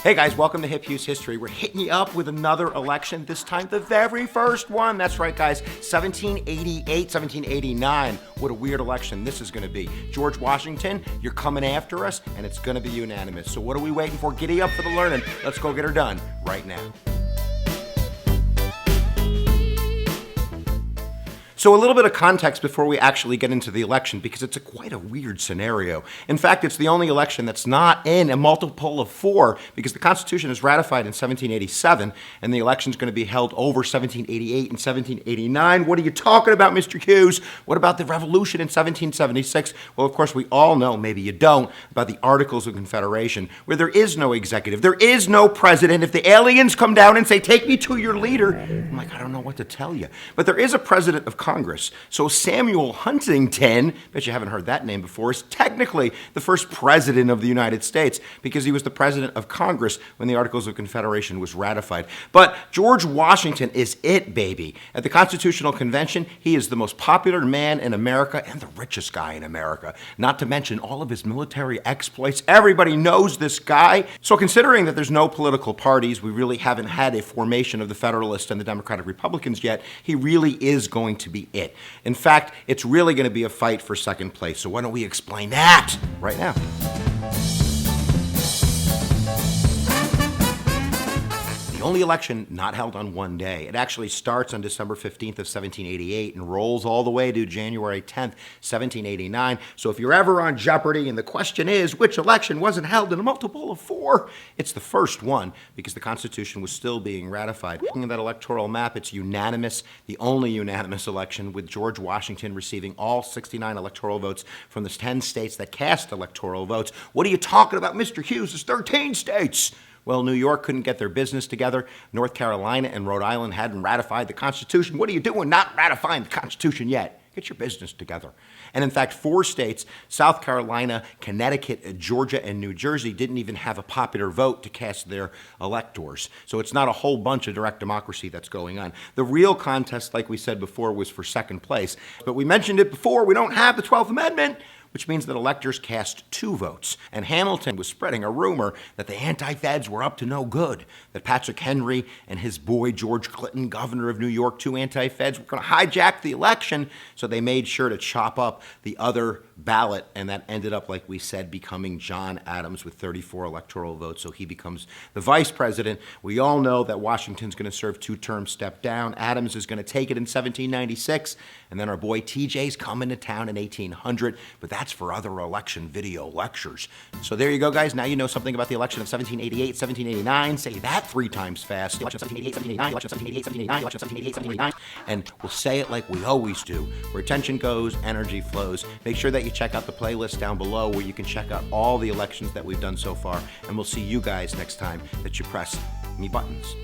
Hey guys, welcome to HipHughes History. We're hitting you up with another election, this time the very first one. That's right, guys, 1788, 1789. What a weird election this is going to be. George Washington, you're coming after us, and it's going to be unanimous. So what are we waiting for? Giddy up for the learning. Let's go get her done right now. So a little bit of context before we actually get into the election, because it's quite a weird scenario. In fact, it's the only election that's not in a multiple of 4, because the Constitution is ratified in 1787, and the election's going to be held over 1788 and 1789. What are you talking about, Mr. Hughes? What about the Revolution in 1776? Well, of course, we all know, maybe you don't, about the Articles of Confederation, where there is no executive, there is no president. If the aliens come down and say, take me to your leader, I'm like, I don't know what to tell you. But there is a president of Congress. So Samuel Huntington, bet you haven't heard that name before, is technically the first president of the United States because he was the president of Congress when the Articles of Confederation was ratified. But George Washington is it, baby. At the Constitutional Convention, he is the most popular man in America and the richest guy in America. Not to mention all of his military exploits. Everybody knows this guy. So considering that there's no political parties, we really haven't had a formation of the Federalists and the Democratic Republicans yet, he really is going to be it. In fact, it's really going to be a fight for second place. So why don't we explain that right now? The only election not held on one day. It actually starts on December 15th of 1788 and rolls all the way to January 10th, 1789. So if you're ever on Jeopardy and the question is, which election wasn't held in a multiple of 4? It's the first one because the Constitution was still being ratified. Looking at that electoral map, it's unanimous, the only unanimous election, with George Washington receiving all 69 electoral votes from the 10 states that cast electoral votes. What are you talking about, Mr. Hughes? It's 13 states. Well, New York couldn't get their business together. North Carolina and Rhode Island hadn't ratified the Constitution. What are you doing not ratifying the Constitution yet? Get your business together. And in fact, 4 states, South Carolina, Connecticut, Georgia, and New Jersey, didn't even have a popular vote to cast their electors. So it's not a whole bunch of direct democracy that's going on. The real contest, like we said before, was for second place. But we mentioned it before, we don't have the 12th Amendment, which means that electors cast 2 votes. And Hamilton was spreading a rumor that the anti-feds were up to no good, that Patrick Henry and his boy George Clinton, governor of New York, 2 anti-feds, were going to hijack the election, so they made sure to chop up the other ballot, and that ended up, like we said, becoming John Adams with 34 electoral votes, so he becomes the vice president. We all know that Washington's going to serve 2 terms, step down. Adams is going to take it in 1796, and then our boy TJ's coming to town in 1800, but that's for other election video lectures. So there you go, guys. Now you know something about the election of 1788, 1789. Say that 3 times fast. Election of 1788, 1789, election of 1788, 1789, election of 1788, 1789. And we'll say it like we always do. Where attention goes, energy flows. Make sure that you check out the playlist down below where you can check out all the elections that we've done so far. And we'll see you guys next time that you press me buttons.